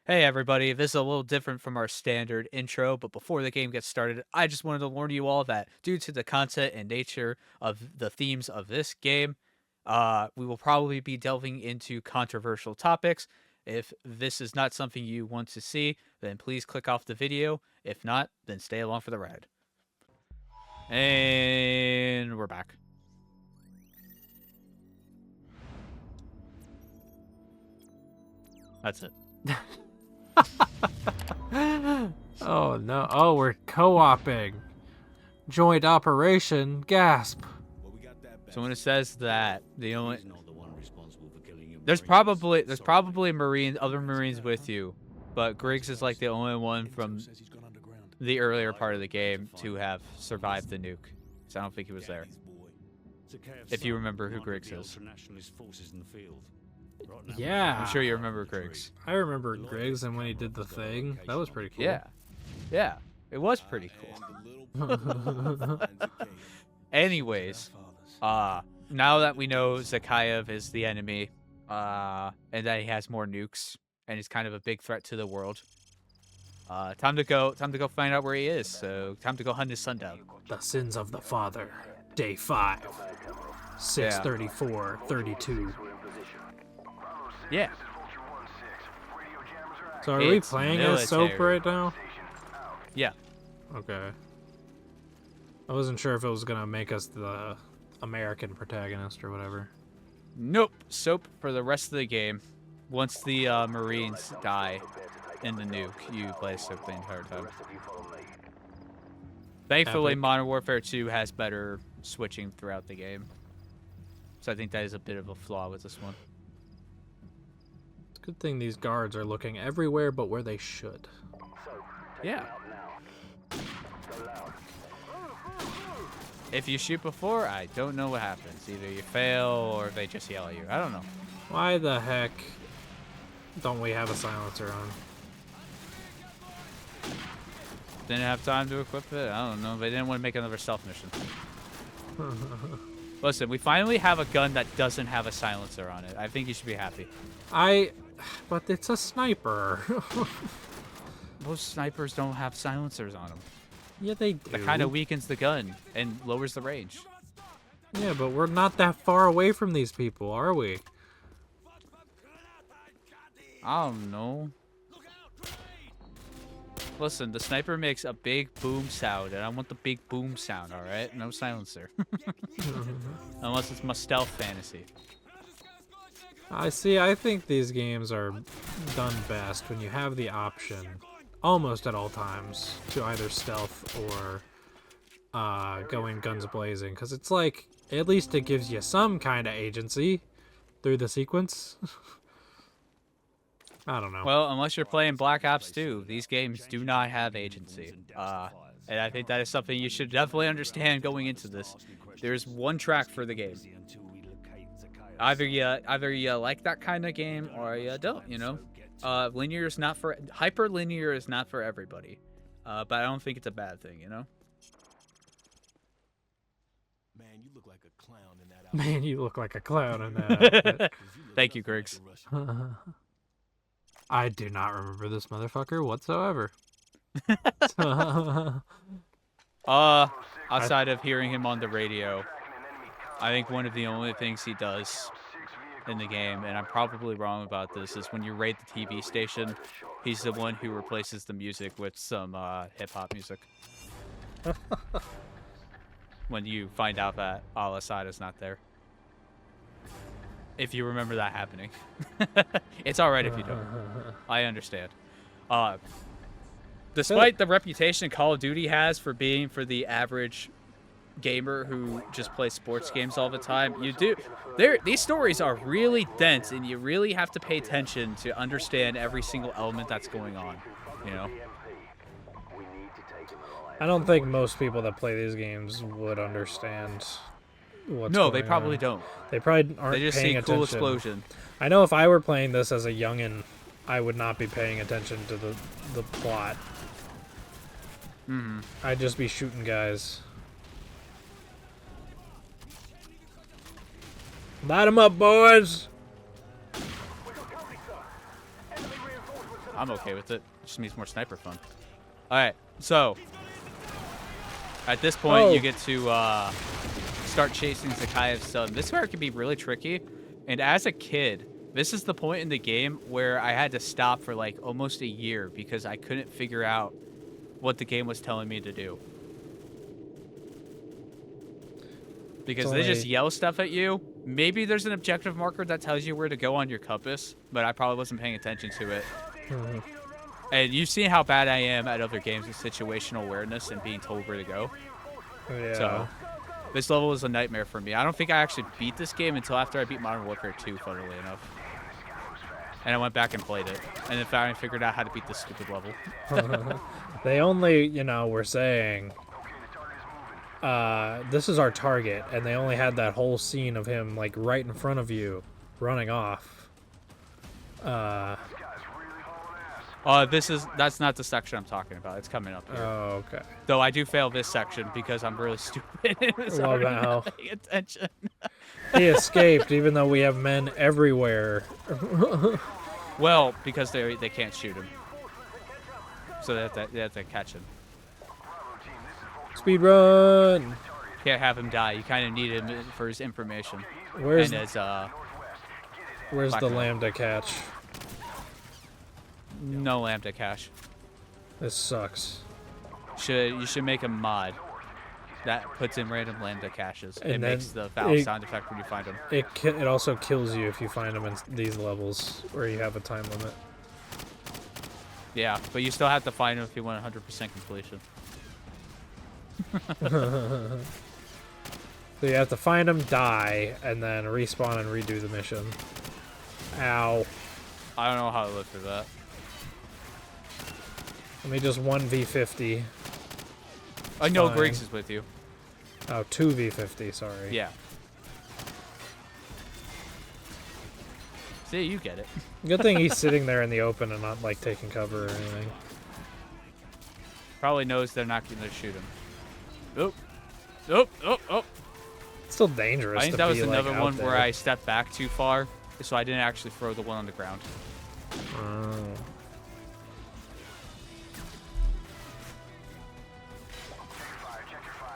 Hey everybody, this is a little different from our standard intro, but before the game gets started, I just wanted to warn you all that due to the content and nature of the themes of this game, we will probably be delving into controversial topics. If this is not something you want to see, then please click off the video. If not, then stay along for the ride. And we're back. That's it. Oh no. Oh, we're co-oping. Joint operation. Gasp. So when it says that the only there's probably other Marines with you, but Griggs is like the only one from the earlier part of the game to have survived the nuke. So I don't think he was there. If you remember who Griggs is. Yeah. I'm sure you remember Griggs. I remember Griggs and when he did the thing. That was pretty cool. Yeah. Yeah. It was pretty cool. Anyways, now that we know Zakhaev is the enemy, and that he has more nukes, and he's kind of a big threat to the world, time to go find out where he is. So time to go hunt his son down. The sins of the father. Day 5. 6:34:32. Yeah. So are we It's playing as Soap military. right now? Yeah. Okay. I wasn't sure if it was gonna make us the American protagonist or whatever. Nope. Soap for the rest of the game. Once the Marines die in the nuke, you play Soap the entire time. Thankfully, Epic. Modern Warfare 2 has better switching throughout the game. So I think that is a bit of a flaw with this one. It's a good thing these guards are looking everywhere but where they should. Yeah. If you shoot before, I don't know what happens. Either you fail or they just yell at you. I don't know. Why the heck don't we have a silencer on? Didn't have time to equip it. I don't know. They didn't want to make another stealth mission. Listen, we finally have a gun that doesn't have a silencer on it. I think you should be happy. But it's a sniper. Most snipers don't have silencers on them. Yeah, they do. That kind of weakens the gun and lowers the range. Yeah, but we're not that far away from these people, are we? I don't know. Listen, the sniper makes a big boom sound, and I want the big boom sound, alright? No silencer. Unless it's my stealth fantasy. I think these games are done best when you have the option, almost at all times, to either stealth or go in guns blazing. Because it's like, at least it gives you some kind of agency through the sequence. I don't know. Well, unless you're playing Black Ops 2, these games do not have agency. And I think that is something you should definitely understand going into this. There's one track for the game. Either you like that kind of game or you don't, you know? Linear is not for... Hyperlinear is not for everybody. But I don't think it's a bad thing, you know? Man, you look like a clown in that outfit. Thank you, Griggs. I do not remember this motherfucker whatsoever. Outside of hearing him on the radio, I think one of the only things he does in the game, and I'm probably wrong about this, is when you raid the TV station, he's the one who replaces the music with some hip-hop music. When you find out that Al-Assad is not there. If you remember that happening. It's alright if you don't. I understand. Despite the reputation Call of Duty has for being for the average gamer who just plays sports games all the time, these stories are really dense, and you really have to pay attention to understand every single element that's going on, you know? I don't think most people that play these games would understand what's No, going they probably on. don't. They probably aren't They just paying see attention. cool explosion. I know if I were playing this as a youngin', I would not be paying attention to the plot. Mm-hmm. I'd just be shooting guys. Light 'em up, boys! I'm okay with it. Just means more sniper fun. All right, so at this point, you get to start chasing Zakayev's son. This is where it can be really tricky. And as a kid, this is the point in the game where I had to stop for like almost a year because I couldn't figure out what the game was telling me to do. Because they just yell stuff at you. Maybe there's an objective marker that tells you where to go on your compass, but I probably wasn't paying attention to it. And you've seen how bad I am at other games with situational awareness and being told where to go. Yeah. So this level is a nightmare for me. I don't think I actually beat this game until after I beat Modern Warfare 2, funnily enough. And I went back and played it. And then finally figured out how to beat this stupid level. They only, were saying, this is our target, and they only had that whole scene of him, like, right in front of you, running off. That's not the section I'm talking about. It's coming up here. Oh, okay. Though I do fail this section because I'm really stupid. So Love I'm how not paying attention. he escaped, even though we have men everywhere. Well, because they can't shoot him, so they have to catch him. Speed run. Can't have him die. You kind of need him for his information. Where's the lambda catch? No lambda cache. This sucks. You should make a mod that puts in random lambda caches. And it then makes the valve sound effect when you find them. It also kills you if you find them in these levels where you have a time limit. Yeah, but you still have to find them if you want 100% completion. So you have to find them, die, and then respawn and redo the mission. Ow. I don't know how to live through that. Let me just 1v50. I know Fine. Griggs is with you. Oh, 2v50, sorry. Yeah. See, you get it. Good thing he's sitting there in the open and not, like, taking cover or anything. Probably knows they're not going to shoot him. Oop. Oop, oop, oop. It's still dangerous. I think that was be, another like, one out where there. I stepped back too far, so I didn't actually throw the one on the ground. Oh.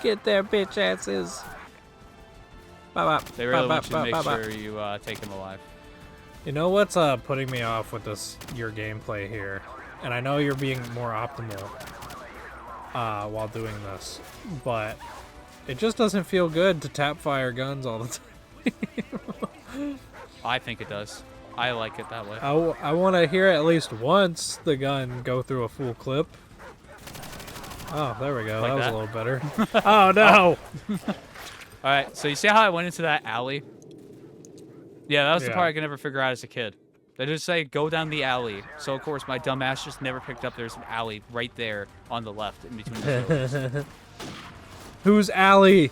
Get their bitch asses. They really want you to make sure you take him alive. You know what's putting me off with your gameplay here? And I know you're being more optimal while doing this, but it just doesn't feel good to tap fire guns all the time. I think it does. I like it that way. I want to hear at least once the gun go through a full clip. Oh, there we go. Like that was that? a little better. Oh, no! All right, so you see how I went into that alley? Yeah, that was the Yeah. part I could never figure out as a kid. They just say, go down the alley. So, of course, my dumb ass just never picked up there's an alley right there on the left in between the buildings. Who's Allie?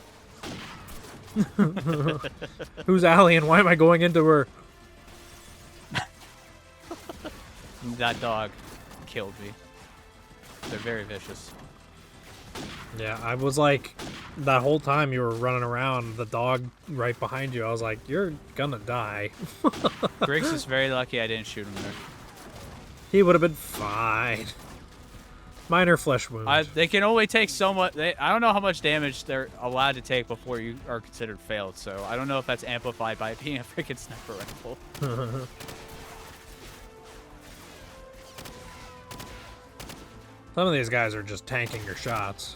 Who's Allie and why am I going into her? That dog killed me. They're very vicious. Yeah, I was like, that whole time you were running around, the dog right behind you, I was like, you're gonna die. Griggs is very lucky I didn't shoot him there. He would have been fine. Minor flesh wound. They can only take so much. I don't know how much damage they're allowed to take before you are considered failed, so I don't know if that's amplified by it being a freaking sniper rifle. Some of these guys are just tanking your shots.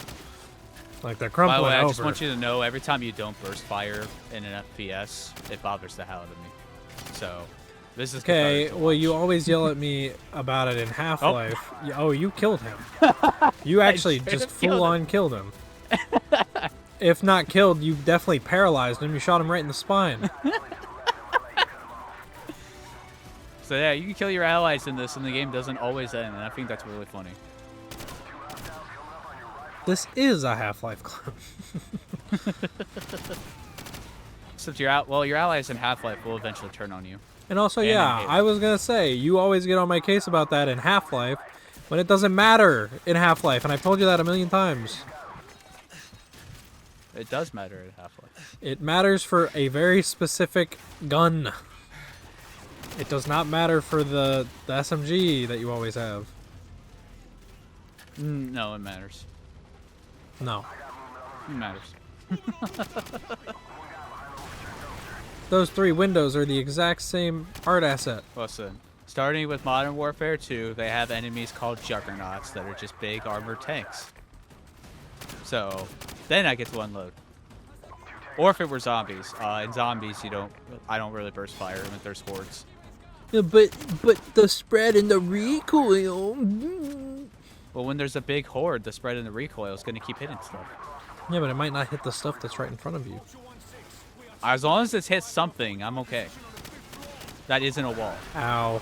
Like, they're By crumpling the way, I over. just want you to know, every time you don't burst fire in an FPS, it bothers the hell out of me. So, this is Okay, cathartic to well, you watch. always yell at me about it in Half-Life. Oh, you killed him. You actually straight just up killed full-on killed him. If not killed, you definitely paralyzed him. You shot him right in the spine. So yeah, you can kill your allies in this, and the game doesn't always end, and I think that's really funny. This is a Half-Life clone. Except your allies in Half-Life will eventually turn on you. And also, And yeah, in Halo. I was gonna say, you always get on my case about that in Half-Life, when it doesn't matter in Half-Life, and I've told you that a million times. It does matter in Half-Life. It matters for a very specific gun. It does not matter for the SMG that you always have. No, it matters. No. It matters. Those 3 windows are the exact same art asset. Listen, starting with Modern Warfare 2, they have enemies called Juggernauts that are just big armored tanks. So, then I get to unload. Or if it were zombies. In zombies, I don't really burst fire if there's hordes. Yeah, but the spread and the recoil. Well, when there's a big horde, the spread and the recoil is going to keep hitting stuff. Yeah, but it might not hit the stuff that's right in front of you. As long as it hits something, I'm okay. That isn't a wall. Ow.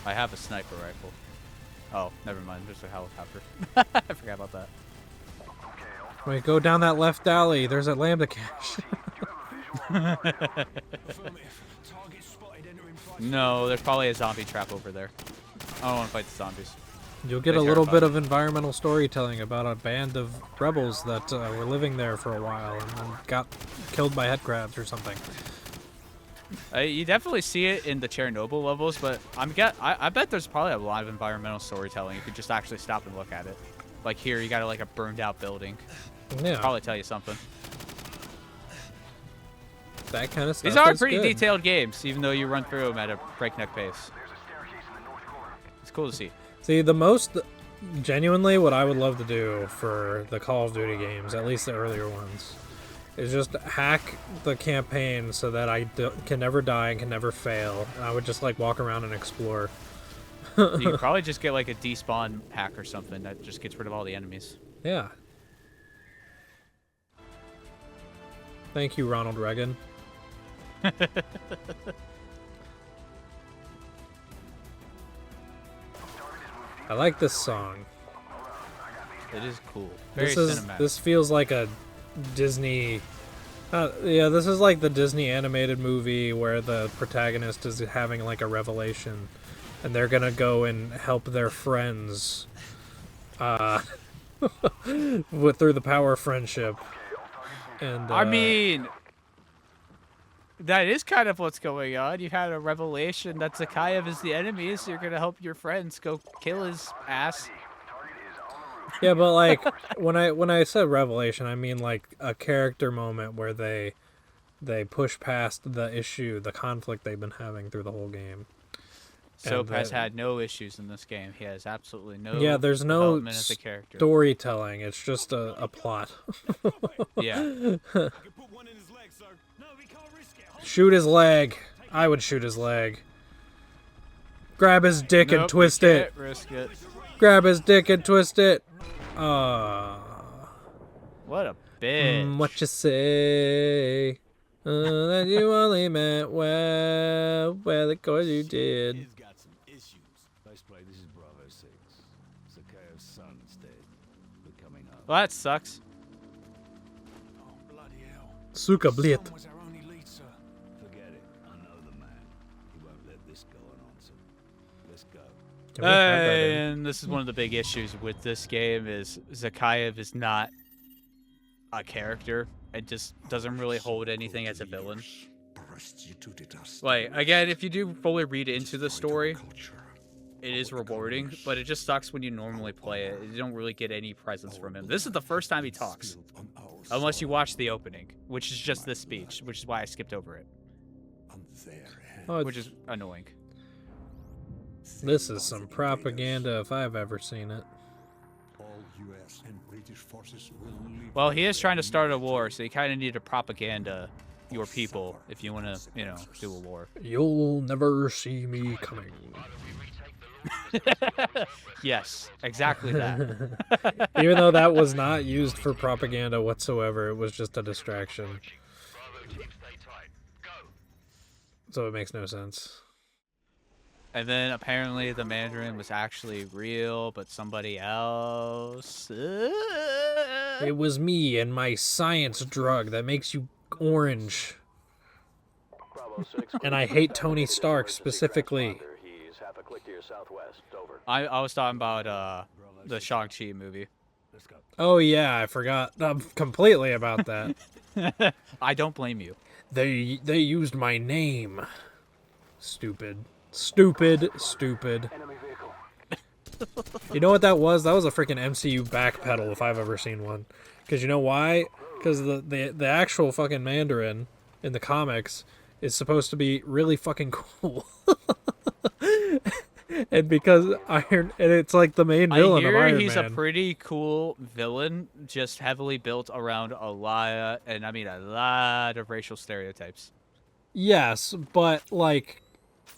I have a sniper rifle. Oh, never mind. There's a helicopter. I forgot about that. Wait, go down that left alley. There's a lambda cache. No, there's probably a zombie trap over there. I don't want to fight the zombies. You'll get a little bit of environmental storytelling about a band of rebels that were living there for a while and then got killed by headcrabs or something. You definitely see it in the Chernobyl levels, but I bet there's probably a lot of environmental storytelling if you just actually stop and look at it. Like here, you got like a burned out building. Yeah. Probably tell you something. That kind of stuff. These are pretty detailed games, even though you run through them at a breakneck pace. It's cool to see. See, genuinely, what I would love to do for the Call of Duty games, at least the earlier ones, is just hack the campaign so that I can never die and can never fail. And I would just like walk around and explore. You could probably just get like a despawn hack or something that just gets rid of all the enemies. Yeah. Thank you, Ronald Reagan. I like this song. It is cool. Very cinematic. This feels like a Disney. Yeah, this is like the Disney animated movie where the protagonist is having like a revelation, and they're gonna go and help their friends, through the power of friendship. And I mean, that is kind of what's going on. You had a revelation that Zakayev is the enemy, so you're gonna help your friends go kill his ass. Yeah, but like when I said revelation, I mean like a character moment where they push past the issue, the conflict they've been having through the whole game. Soap has had no issues in this game. He has absolutely no. Yeah, there's no development as a character. Storytelling. It's just a plot. Yeah. Shoot his leg. I would shoot his leg. Grab his dick and twist it. Risk it. Grab his dick and twist it. What a bitch. What you say? That you only meant well, of course you did. He's got some issues. Nice play. This is Bravo 6. Zakayev's son is dead. We're coming up. Well, that sucks. Oh, bloody hell. Suka blit. Son was our only lead, sir. Forget it. I know the man. He won't let this go unanswered. Let's go. And this is one of the big issues with this game is Zakayev is not a character. It just doesn't really hold anything as a villain. Like, again, if you do fully read into the story, it is rewarding, but it just sucks when you normally play it. You don't really get any presence from him. This is the first time he talks. Unless you watch the opening, which is just this speech, which is why I skipped over it. Which is annoying. This is some propaganda if I've ever seen it. Well, he is trying to start a war, so you kind of need to propaganda your people if you want to, do a war. You'll never see me coming. Yes, exactly that. Even though that was not used for propaganda whatsoever, it was just a distraction. So it makes no sense. And then apparently the Mandarin was actually real, but somebody else. It was me and my science drug that makes you orange. And I hate Tony Stark specifically. I was talking about the Shang-Chi movie. Oh yeah, I forgot completely about that. I don't blame you. They used my name. Stupid. Stupid. Stupid. You know what that was? That was a freaking MCU backpedal if I've ever seen one. Because you know why? Because the actual fucking Mandarin in the comics is supposed to be really fucking cool. And because and it's like the main villain of Iron Man. He's a pretty cool villain, just heavily built around a lot of racial stereotypes. Yes, but like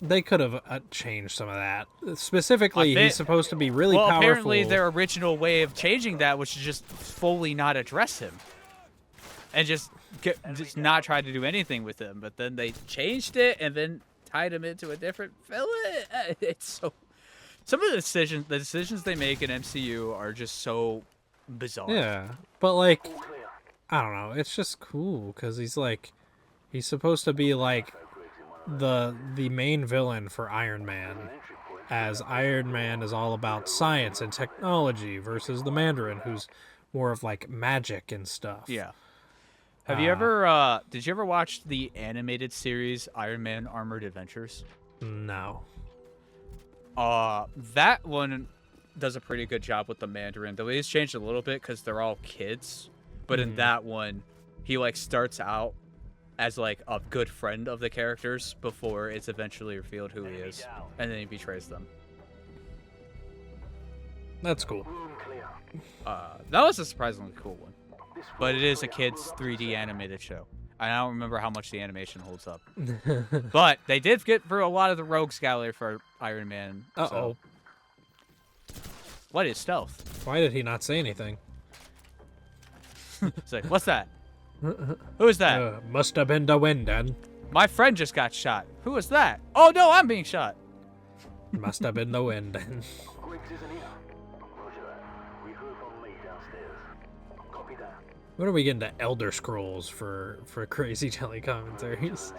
they could have changed some of that. Specifically, he's supposed to be really powerful. Well, apparently their original way of changing that was to just fully not address him. And just not try to do anything with him. But then they changed it and then tied him into a different villain. It's so... Some of the decisions they make in MCU are just so bizarre. Yeah, but like, I don't know. It's just cool because he's supposed to be like the main villain for Iron Man, as Iron Man is all about science and technology versus the Mandarin, who's more of like magic and stuff. Yeah. Have you ever did you ever watch the animated series Iron Man Armored Adventures? No. That one does a pretty good job with the Mandarin. The way he's changed a little bit because they're all kids, but in that one, he like starts out as like a good friend of the characters before it's eventually revealed who he is, and then he betrays them. That's cool. That was a surprisingly cool one, but it is a kids 3D animated show. I don't remember how much the animation holds up. But they did get through a lot of the rogues gallery for Iron Man. Uh-oh. So. What is stealth? Why did he not say anything? It's like, what's that? Who is that? Must have been the wind, then. My friend just got shot. Who is that? Oh, no, I'm being shot. Must have been the wind, then. When are we getting to Elder Scrolls for crazy jelly commentaries?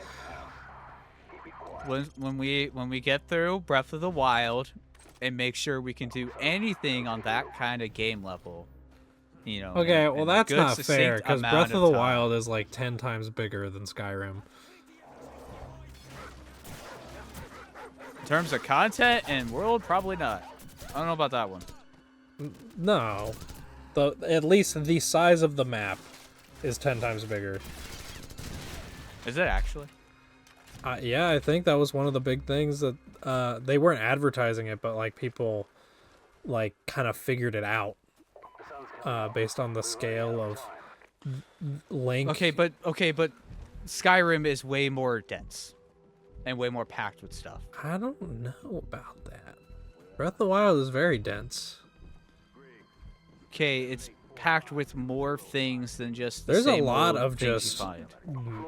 When we get through Breath of the Wild and make sure we can do anything on that kind of game level, you know. Okay, well that's not fair because Breath of the time. Wild is like 10 times bigger than Skyrim. In terms of content and world, probably not. I don't know about that one. No. At least the size of the map is 10 times bigger. Is it actually? Yeah, I think that was one of the big things that they weren't advertising it, but like people like kind of figured it out based on the scale of Link. Okay, but Skyrim is way more dense and way more packed with stuff. I don't know about that. Breath of the Wild is very dense. Okay, it's packed with more things than just the There's same a lot old of things just you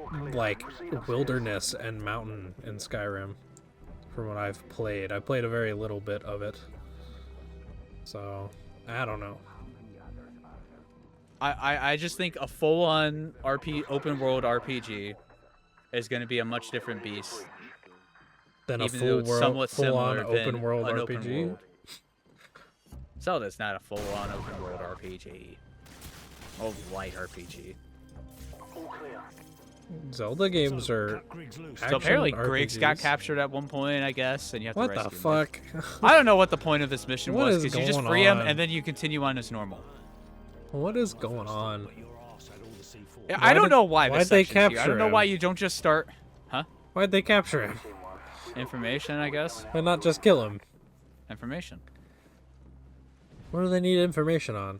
find. like wilderness and mountain in Skyrim from what I've played. I played a very little bit of it. So, I don't know. I just think a full-on open world RPG is going to be a much different beast Than a even though it's somewhat full-on similar open than world an RPG? open world. Zelda's not a full-on open world RPG. Oh, light RPG. Zelda games are So apparently action Griggs got RPGs. captured at one point, I guess, and you have to What rescue the him. fuck? I don't know what the point of this mission What was, is because you just going free him on? and then you continue on as normal. What is going on? Yeah, I don't know why why'd this they section's here. I capture don't know him? why you don't just start... Huh? Why'd they capture him? Information, I guess? Why not just kill him? Information. What do they need information on?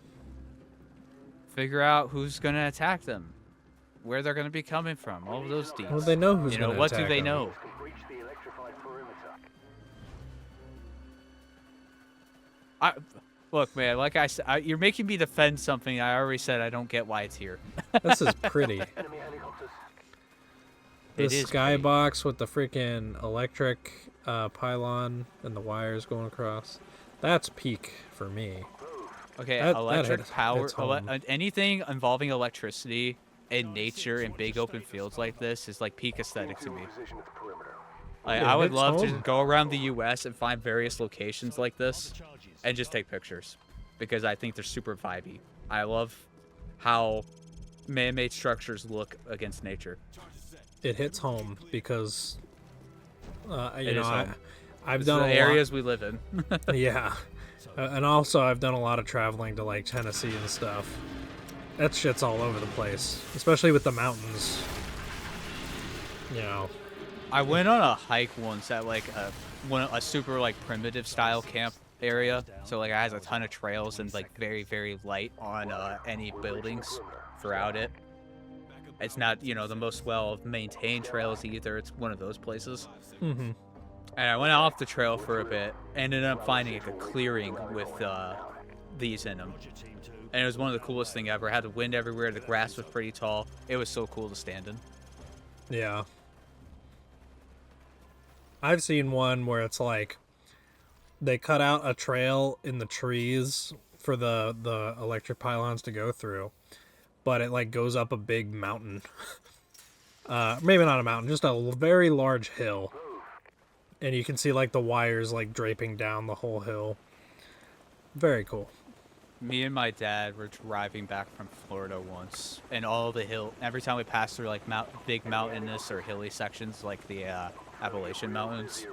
Figure out who's going to attack them. Where they're going to be coming from. All of those deeds. Well, they know who's You know, gonna what do attack they them. know? Look, man, like I said, you're making me defend something I already said I don't get why it's here. This is pretty. The It is skybox with the freaking electric pylon and the wires going across. That's peak for me. Okay, That electric hits power, home. anything involving electricity in nature in big open fields like this is like peak aesthetic to me. Like, It I would hits love to home. go around the U.S. and find various locations like this and just take pictures because I think they're super vibey. I love how man-made structures look against nature. it hits home because you It know is home. I've It's done the a lot. areas we live in. Yeah, and also I've done a lot of traveling to like Tennessee and stuff. That shit's all over the place, especially with the mountains. You know. I went on a hike once at like a super like primitive style camp area. So like it has a ton of trails and like very very light on any buildings throughout it. It's not, you know, the most well maintained trails either. It's one of those places. Mm-hmm. And I went off the trail for a bit, ended up finding like a clearing with these in them. And it was one of the coolest thing ever. It had the wind everywhere. The grass was pretty tall. It was so cool to stand in. Yeah. I've seen one where it's like they cut out a trail in the trees for the electric pylons to go through, but it like goes up a big mountain. Maybe not a mountain, just a very large hill. And you can see like the wires like draping down the whole hill. Very cool. Me and my dad were driving back from Florida once, and all the every time we passed through like big mountainous or hilly sections like the Appalachian Mountains,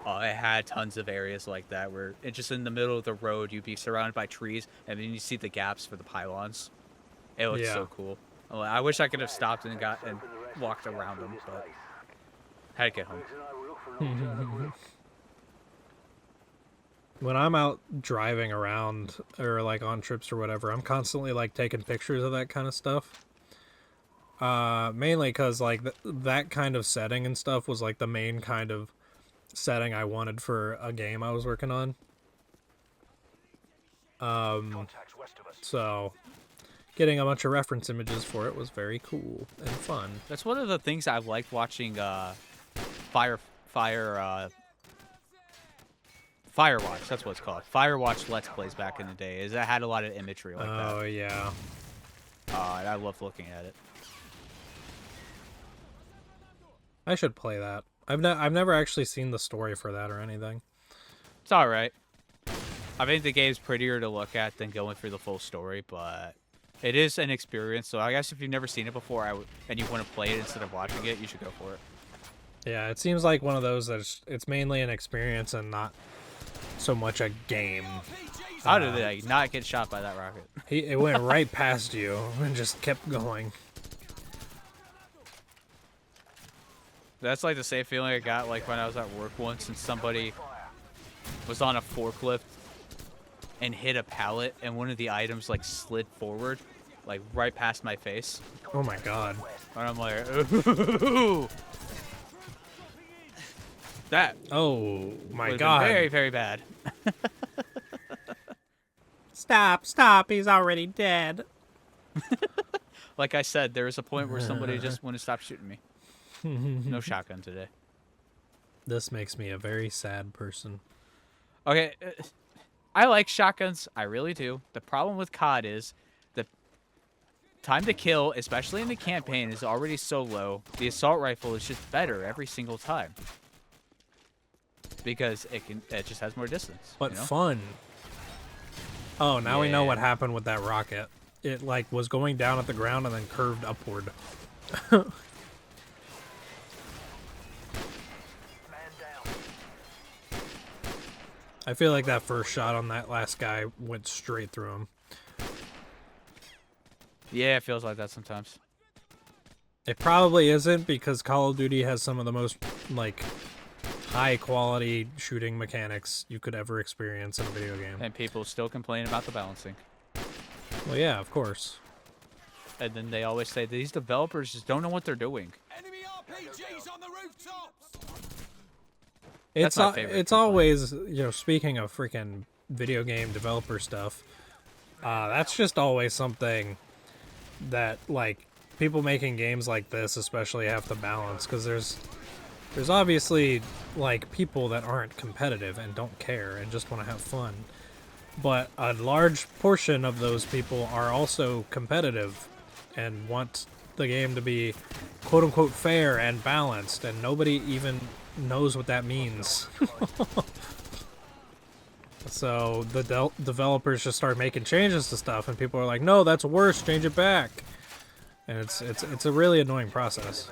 it had tons of areas like that where it's just in the middle of the road, you'd be surrounded by trees, and then you see the gaps for the pylons. It looks so cool. I wish I could have stopped and walked around them, but had to get home. When I'm out driving around or like on trips or whatever, I'm constantly like taking pictures of that kind of stuff. Mainly because like that kind of setting and stuff was like the main kind of setting I wanted for a game I was working on. So getting a bunch of reference images for it was very cool and fun. That's one of the things I liked watching Firewatch, that's what it's called. Firewatch Let's Plays back in the day. Is it had a lot of imagery like that. Oh yeah. And I loved looking at it. I should play that. I've never actually seen the story for that or anything. It's all right. I think the game's prettier to look at than going through the full story, but it is an experience. So I guess if you've never seen it before and you want to play it instead of watching it, you should go for it. Yeah, it seems like one of those that's it's mainly an experience and not so much a game. How did I not get shot by that rocket? It went right past you and just kept going. That's like the same feeling I got like when I was at work once and somebody was on a forklift and hit a pallet and one of the items like slid forward, like right past my face. Oh my god. And I'm like, ooh. That. Oh my would've god. been very, very bad. Stop, he's already dead. Like I said, there was a point where somebody just wouldn't stop shooting me. No shotgun today. This makes me a very sad person. Okay, I like shotguns. I really do. The problem with COD is the time to kill, especially in the campaign, is already so low. The assault rifle is just better every single time. Because it just has more distance. But you know? fun. Oh, now we know Yeah. what happened with that rocket. It like was going down at the ground and then curved upward. I feel like that first shot on that last guy went straight through him. Yeah, it feels like that sometimes. It probably isn't because Call of Duty has some of the most like high quality shooting mechanics you could ever experience in a video game. And people still complain about the balancing. Well, yeah, of course. And then they always say these developers just don't know what they're doing. Enemy RPGs on the rooftops! That's my favorite It's complaint. always, you know, speaking of freaking video game developer stuff, that's just always something that like people making games like this especially have to balance, because there's obviously like people that aren't competitive and don't care and just want to have fun, but a large portion of those people are also competitive and want the game to be quote unquote fair and balanced, and nobody even knows what that means. So the developers just start making changes to stuff and people are like, no, that's worse, change it back. And it's a really annoying process.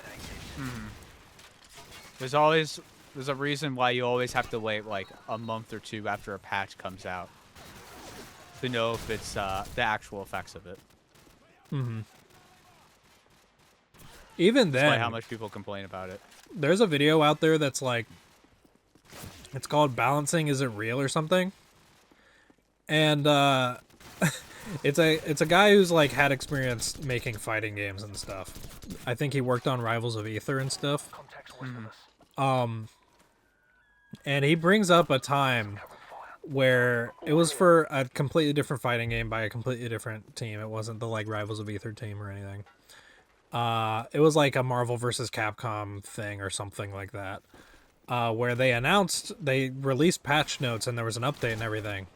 There's a reason why you always have to wait like a month or two after a patch comes out to know if it's the actual effects of it. Even That's why then, how much people complain about it. there's a video out there that's like, it's called "Balancing Isn't Real" or something, and it's a guy who's like had experience making fighting games and stuff. I think he worked on Rivals of Aether and stuff. And he brings up a time where it was for a completely different fighting game by a completely different team. It wasn't the like Rivals of Aether team or anything. It was like a Marvel versus Capcom thing or something like that, where they released patch notes and there was an update and everything.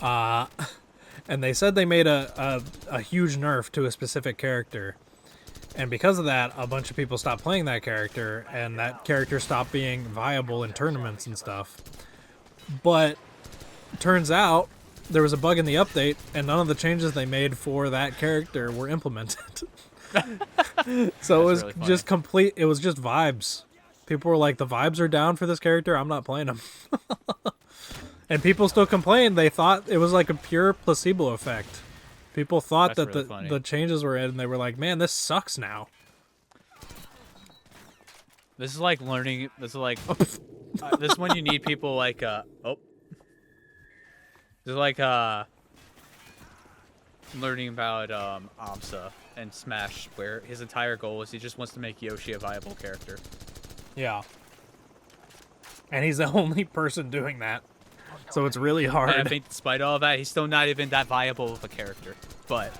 And they said they made a huge nerf to a specific character. And because of that, a bunch of people stopped playing that character, and that character stopped being viable in tournaments and stuff. But turns out there was a bug in the update, and none of the changes they made for that character were implemented. So it was really funny. just complete. It was just vibes. People were like, "The vibes are down for this character. I'm not playing him." And people still complained. They thought it was like a pure placebo effect. People thought That's that really funny. the changes were in, and they were like, "Man, this sucks now." This is like learning. This is like this is when you need people like This is like learning about Amsa and Smash, where his entire goal is he just wants to make Yoshi a viable character. Yeah. And he's the only person doing that. So it's really And I hard. think despite all that, he's still not even that viable of a character. But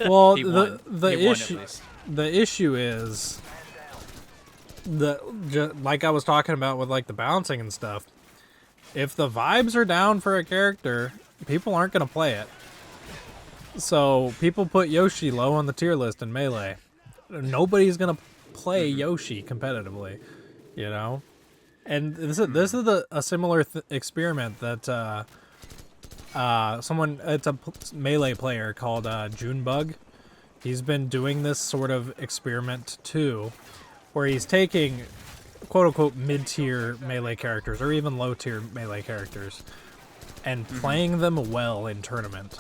Well, he won. the He won issue at least. the issue is like I was talking about with like the balancing and stuff. If the vibes are down for a character, people aren't going to play it. So people put Yoshi low on the tier list in Melee. Nobody's going to play Yoshi competitively, you know? And this is a similar experiment that it's a Melee player called Junebug. He's been doing this sort of experiment too, where he's taking quote-unquote mid-tier Melee characters or even low-tier Melee characters and playing them well in tournament.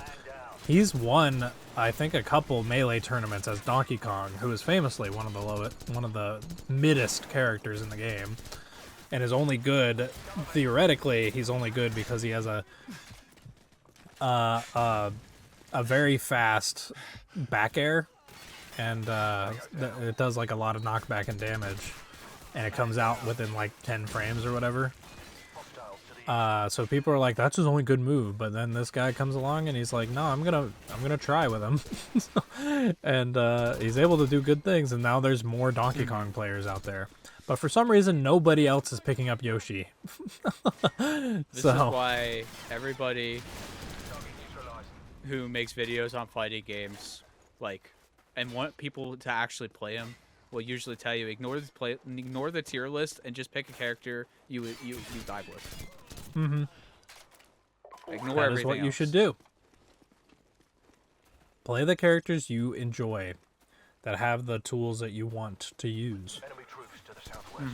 He's won, I think, a couple Melee tournaments as Donkey Kong, who is famously one of the middest characters in the game, and is only good theoretically. He's only good because he has a very fast back air, and it does like a lot of knockback and damage, and it comes out within like 10 frames or whatever. So people are like, that's his only good move, but then this guy comes along and he's like, no, I'm gonna try with him. And he's able to do good things, and now there's more Donkey Kong players out there. But for some reason, nobody else is picking up Yoshi. This is why everybody who makes videos on fighting games, like, and want people to actually play them, will usually tell you ignore the tier list and just pick a character you vibe with. Mm-hmm. Ignore That everything is what you else. should do. Play the characters you enjoy, that have the tools that you want to use. You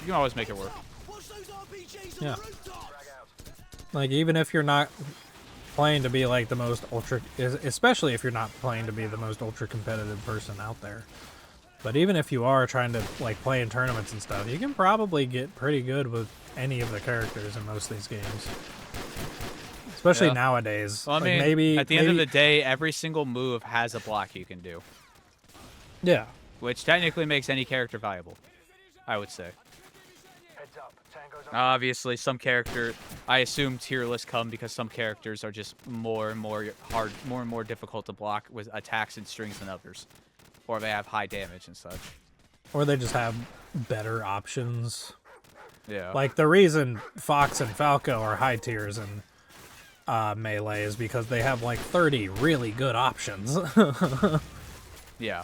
can always make it work. Watch those RPGs on Yeah. the rooftops! Like, even if you're not playing to be like the most especially if you're not playing to be the most ultra competitive person out there. But even if you are trying to like play in tournaments and stuff, you can probably get pretty good with any of the characters in most of these games. Especially Yeah. nowadays. Well, I Like, mean, maybe at the end of the day, every single move has a block you can do, yeah. which technically makes any character viable, I would say. Obviously, I assume tier lists come because some characters are just more and more difficult to block with attacks and strings than others, or they have high damage and such. Or they just have better options. Yeah. Like, the reason Fox and Falco are high tiers in Melee is because they have like 30 really good options. Yeah.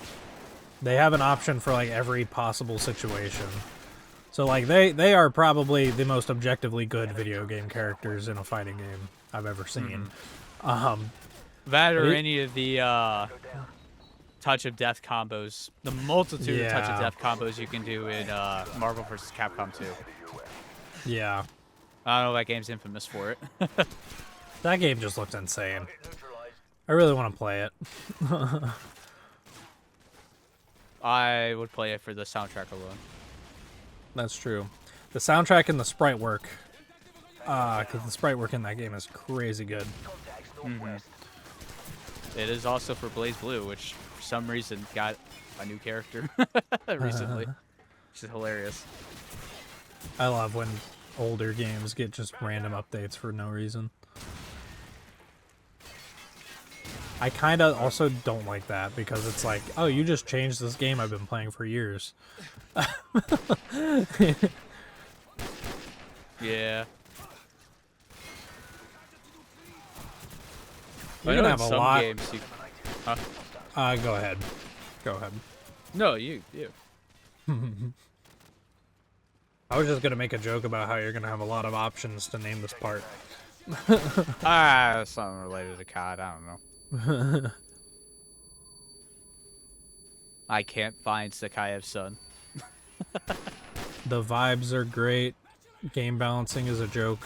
They have an option for like every possible situation. So like they are probably the most objectively good video game characters in a fighting game I've ever seen. That or It- any of the touch of death combos, the multitude of touch of Yeah. death combos you can do in Marvel vs. Capcom 2. Yeah. I don't know, that game's infamous for it. That game just looked insane. I really want to play it. I would play it for the soundtrack alone. That's true. The soundtrack and the sprite work. Because the sprite work in that game is crazy good. It is also for Blaze Blue, which for some reason got a new character recently, which is hilarious. I love when older games get just random updates for no reason. I kind of also don't like that because it's like, oh, you just changed this game I've been playing for years. Yeah. You're I gonna know have in a some lot. games you... Huh? Go ahead. Go ahead. No, you. I was just gonna make a joke about how you're gonna have a lot of options to name this part. Something related to COD, I don't know. I can't find Sakayev's son. The vibes are great. Game balancing is a joke.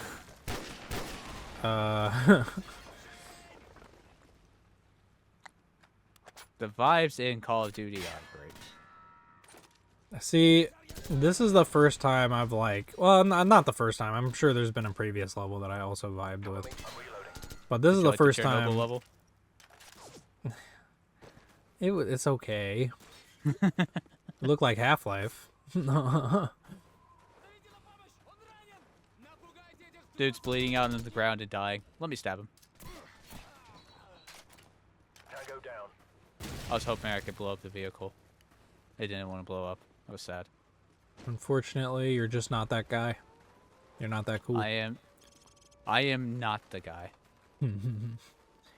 The vibes in Call of Duty are great. See, this is the first time I've well, not the first time. I'm sure there's been a previous level that I also vibed with. But this is the Like first Chernobyl time. level? It's okay. It looked like Half-Life. Dude's bleeding out on the ground and dying. Let me stab him. I was hoping I could blow up the vehicle. It didn't want to blow up. I was sad. Unfortunately, you're just not that guy. You're not that cool. I am not the guy.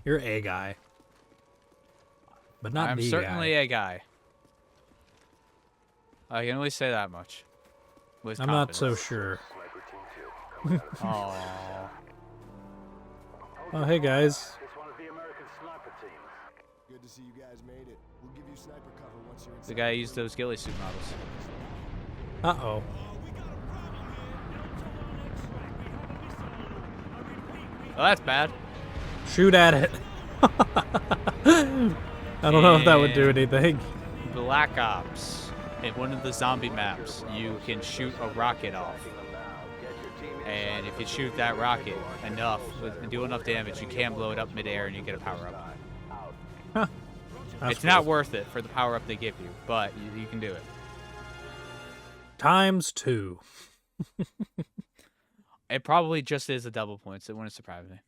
You're a guy. But not I'm the certainly guy. a guy. I can only say that much. With I'm not so confidence. sure. Aww. Oh, hey guys. Good to see you guys made it. We'll give you sniper cover once you're inside. The guy used those ghillie suit models. Uh-oh. Oh, that's bad. Shoot at it. I don't know if that would do anything. Black Ops. In one of the zombie maps, you can shoot a rocket off. And if you shoot that rocket enough, and do enough damage, you can blow it up midair and you get a power-up. Huh. That's It's not cool. worth it for the power-up they give you, but you can do it. Times 2. It probably just is a double points. It wouldn't surprise me.